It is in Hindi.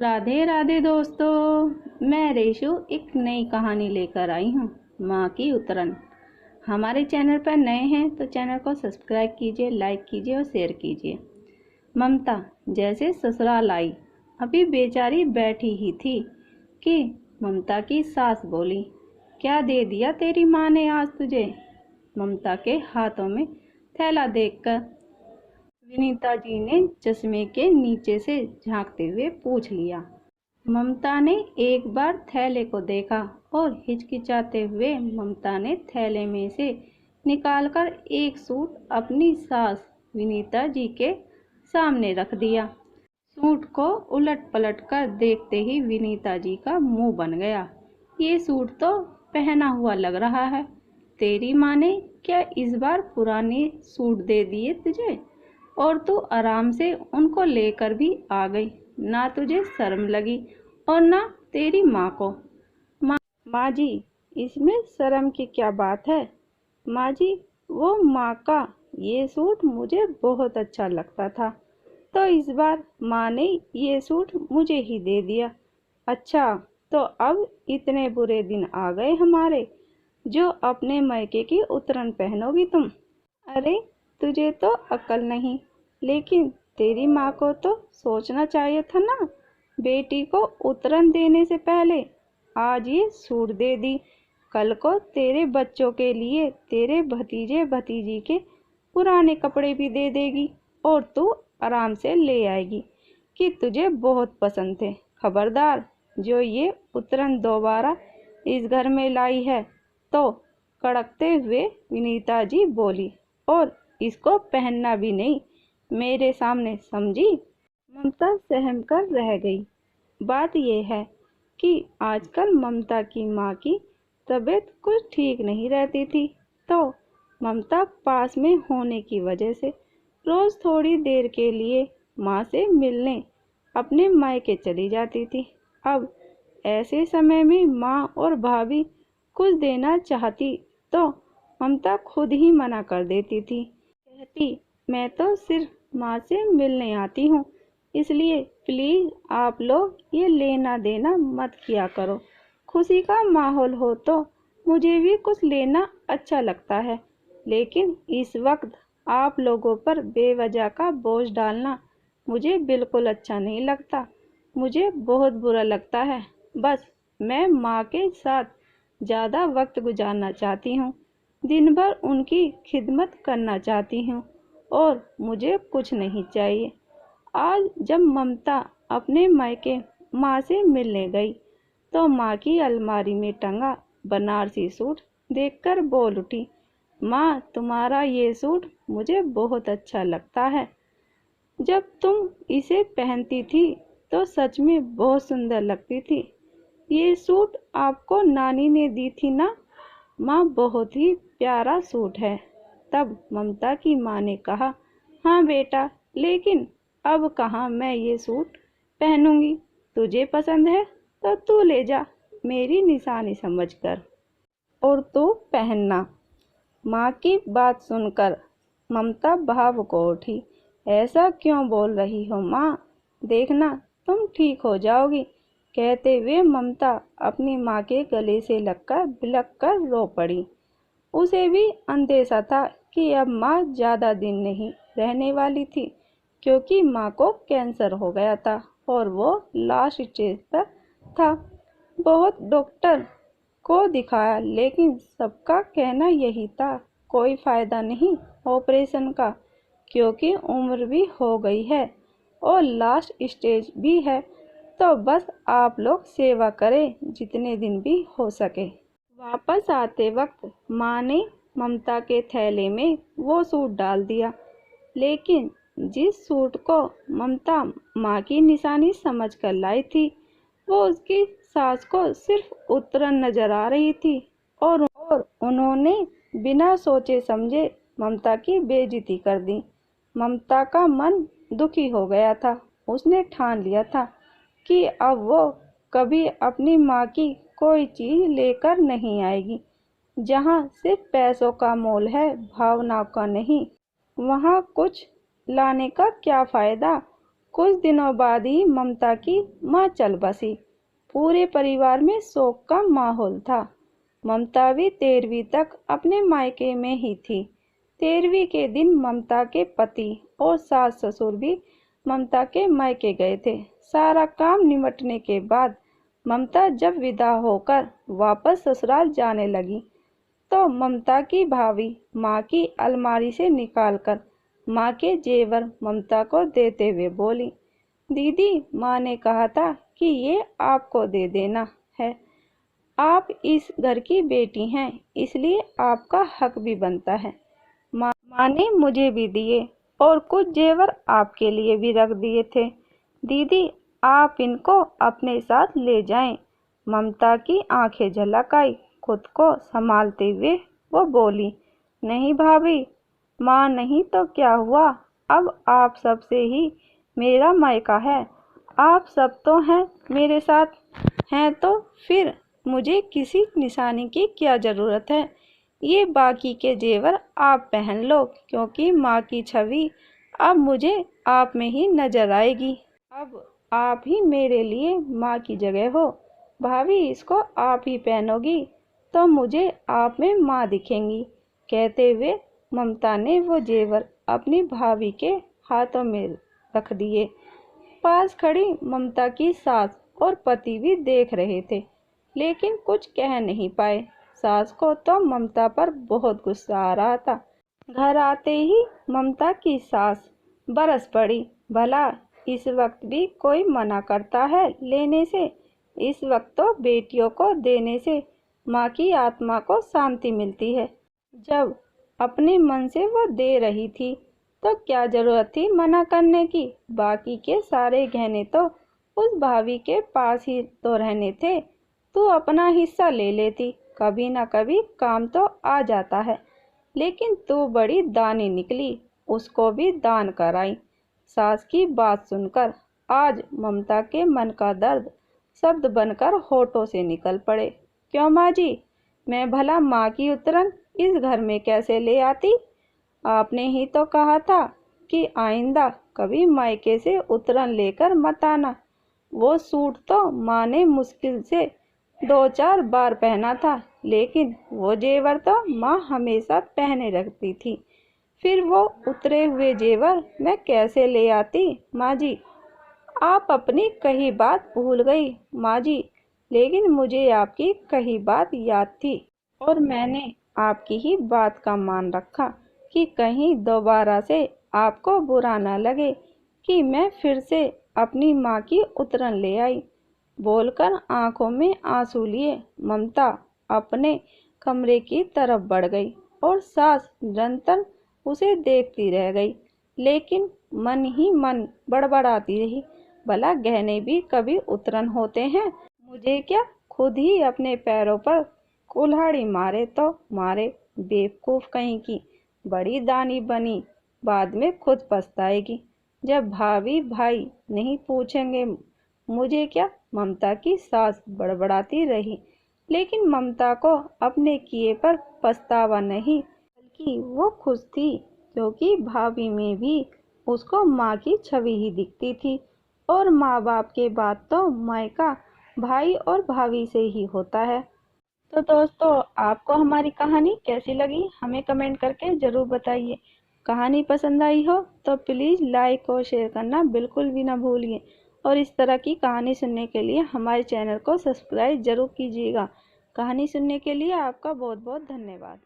राधे राधे दोस्तों, मैं रेशु एक नई कहानी लेकर आई हूँ। माँ की उतरन। हमारे चैनल पर नए हैं तो चैनल को सब्सक्राइब कीजिए, लाइक कीजिए और शेयर कीजिए। ममता जैसे ससुराल आई, अभी बेचारी बैठी ही थी कि ममता की सास बोली, क्या दे दिया तेरी माँ ने आज तुझे। ममता के हाथों में थैला देखकर विनीता जी ने चश्मे के नीचे से झांकते हुए पूछ लिया। ममता ने एक बार थैले को देखा और हिचकिचाते हुए ममता ने थैले में से निकालकर एक सूट अपनी सास विनीता जी के सामने रख दिया। सूट को उलट पलट कर देखते ही विनीता जी का मुंह बन गया। ये सूट तो पहना हुआ लग रहा है। तेरी माँ ने क्या इस बार पुराने सूट दे दिए तुझे, और तू आराम से उनको लेकर भी आ गई। ना तुझे शर्म लगी और ना तेरी माँ को। माँ जी, इसमें शर्म की क्या बात है। माँ जी, वो माँ का ये सूट मुझे बहुत अच्छा लगता था, तो इस बार माँ ने ये सूट मुझे ही दे दिया। अच्छा, तो अब इतने बुरे दिन आ गए हमारे, जो अपने मायके की उतरन पहनोगी तुम। अरे, तुझे तो अक्ल नहीं, लेकिन तेरी माँ को तो सोचना चाहिए था ना। बेटी को उतरन देने से पहले आज ये सूट दे दी, कल को तेरे बच्चों के लिए तेरे भतीजे भतीजी के पुराने कपड़े भी दे देगी और तू आराम से ले आएगी कि तुझे बहुत पसंद थे। खबरदार, जो ये उतरन दोबारा इस घर में लाई है तो, कड़कते हुए विनीता जी बोली, और इसको पहनना भी नहीं मेरे सामने, समझी। ममता सहम कर रह गई। बात यह है कि आजकल ममता की माँ की तबीयत कुछ ठीक नहीं रहती थी, तो ममता पास में होने की वजह से रोज थोड़ी देर के लिए माँ से मिलने अपने मायके चली जाती थी। अब ऐसे समय में माँ और भाभी कुछ देना चाहती तो ममता खुद ही मना कर देती थी। कहती, मैं तो सिर्फ माँ से मिलने आती हूँ, इसलिए प्लीज आप लोग ये लेना देना मत किया करो। खुशी का माहौल हो तो मुझे भी कुछ लेना अच्छा लगता है, लेकिन इस वक्त आप लोगों पर बेवजह का बोझ डालना मुझे बिल्कुल अच्छा नहीं लगता। मुझे बहुत बुरा लगता है। बस मैं माँ के साथ ज़्यादा वक्त गुजारना चाहती हूँ, दिन भर उनकी खिदमत करना चाहती हूँ, और मुझे कुछ नहीं चाहिए। आज जब ममता अपने मायके माँ से मिलने गई तो माँ की अलमारी में टंगा बनारसी सूट देखकर बोल उठी, माँ, तुम्हारा ये सूट मुझे बहुत अच्छा लगता है। जब तुम इसे पहनती थी तो सच में बहुत सुंदर लगती थी। ये सूट आपको नानी ने दी थी ना माँ, बहुत ही प्यारा सूट है। तब ममता की माँ ने कहा, हाँ बेटा, लेकिन अब कहाँ मैं ये सूट पहनूंगी। तुझे पसंद है तो तू ले जा, मेरी निशानी समझकर, और तू पहनना। माँ की बात सुनकर ममता भावुक हो उठी। ऐसा क्यों बोल रही हो माँ, देखना तुम ठीक हो जाओगी। कहते हुए ममता अपनी माँ के गले से लगकर बिलख कर रो पड़ी। उसे भी अंदेशा था कि अब माँ ज़्यादा दिन नहीं रहने वाली थी, क्योंकि माँ को कैंसर हो गया था और वो लास्ट स्टेज पर था। बहुत डॉक्टर को दिखाया, लेकिन सबका कहना यही था, कोई फ़ायदा नहीं ऑपरेशन का, क्योंकि उम्र भी हो गई है और लास्ट स्टेज भी है। तो बस आप लोग सेवा करें जितने दिन भी हो सके। वापस आते वक्त माँ ने ममता के थैले में वो सूट डाल दिया, लेकिन जिस सूट को ममता माँ की निशानी समझकर लाई थी, वो उसकी सास को सिर्फ उतरन नजर आ रही थी, और उन्होंने बिना सोचे समझे ममता की बेइज्जती कर दी। ममता का मन दुखी हो गया था। उसने ठान लिया था कि अब वो कभी अपनी माँ की कोई चीज़ लेकर नहीं आएगी। जहाँ सिर्फ पैसों का मोल है, भावनाओं का नहीं, वहाँ कुछ लाने का क्या फ़ायदा। कुछ दिनों बाद ही ममता की माँ चल बसी। पूरे परिवार में शोक का माहौल था। ममता भी 13वीं तक अपने मायके में ही थी। 13वीं के दिन ममता के पति और सास ससुर भी ममता के मायके गए थे। सारा काम निमटने के बाद ममता जब विदा होकर वापस ससुराल जाने लगी तो ममता की भाभी माँ की अलमारी से निकालकर माँ के जेवर ममता को देते हुए बोली, दीदी, माँ ने कहा था कि ये आपको दे देना है। आप इस घर की बेटी हैं, इसलिए आपका हक भी बनता है। माँ ने मुझे भी दिए और कुछ जेवर आपके लिए भी रख दिए थे। दीदी, आप इनको अपने साथ ले जाएं। ममता की आंखें झलक आई। खुद को संभालते हुए वो बोली, नहीं भाभी, माँ नहीं तो क्या हुआ, अब आप सबसे ही मेरा मायका है। आप सब तो हैं मेरे साथ, हैं तो फिर मुझे किसी निशानी की क्या ज़रूरत है। ये बाकी के जेवर आप पहन लो, क्योंकि माँ की छवि अब मुझे आप में ही नजर आएगी। अब आप ही मेरे लिए माँ की जगह हो। भाभी, इसको आप ही पहनोगी तो मुझे आप में माँ दिखेंगी। कहते हुए ममता ने वो जेवर अपनी भाभी के हाथों में रख दिए। पास खड़ी ममता की सास और पति भी देख रहे थे, लेकिन कुछ कह नहीं पाए। सास को तो ममता पर बहुत गुस्सा आ रहा था। घर आते ही ममता की सास बरस पड़ी, भला इस वक्त भी कोई मना करता है लेने से। इस वक्त तो बेटियों को देने से माँ की आत्मा को शांति मिलती है। जब अपने मन से वो दे रही थी तो क्या जरूरत थी मना करने की। बाकी के सारे गहने तो उस भाभी के पास ही तो रहने थे। तू अपना हिस्सा ले लेती, कभी ना कभी काम तो आ जाता है। लेकिन तू बड़ी दानी निकली, उसको भी दान कराई। सास की बात सुनकर आज ममता के मन का दर्द शब्द बनकर होठों से निकल पड़े। क्यों माँ जी, मैं भला माँ की उतरन इस घर में कैसे ले आती? आपने ही तो कहा था कि आइंदा कभी मायके से उतरन लेकर मत आना। वो सूट तो माँ ने मुश्किल से 2-4 बार पहना था, लेकिन वो जेवर तो माँ हमेशा पहने रखती थी। फिर वो उतरे हुए जेवर मैं कैसे ले आती? माँ जी, आप अपनी कही बात भूल गई माँ जी, लेकिन मुझे आपकी कही बात याद थी और मैंने आपकी ही बात का मान रखा कि कहीं दोबारा से आपको बुरा ना लगे कि मैं फिर से अपनी माँ की उतरन ले आई। बोलकर आंखों में आंसू लिए ममता अपने कमरे की तरफ बढ़ गई और सास निरंतर उसे देखती रह गई, लेकिन मन ही मन बड़बड़ाती रही, भला गहने भी कभी उतरन होते हैं? मुझे क्या, खुद ही अपने पैरों पर कुल्हाड़ी मारे तो मारे, बेवकूफ कहीं की। बड़ी दानी बनी, बाद में खुद पछताएगी जब भाभी भाई नहीं पूछेंगे। मुझे क्या? ममता की सास बड़बड़ाती रही, लेकिन ममता को अपने किए पर पछतावा नहीं, बल्कि वो खुश थी, क्योंकि भाभी में भी उसको माँ की छवि ही दिखती थी। और माँ बाप के बाद तो मायका भाई और भाभी से ही होता है। तो दोस्तों, आपको हमारी कहानी कैसी लगी हमें कमेंट करके ज़रूर बताइए। कहानी पसंद आई हो तो प्लीज़ लाइक और शेयर करना बिल्कुल भी ना भूलिए। और इस तरह की कहानी सुनने के लिए हमारे चैनल को सब्सक्राइब ज़रूर कीजिएगा। कहानी सुनने के लिए आपका बहुत बहुत धन्यवाद।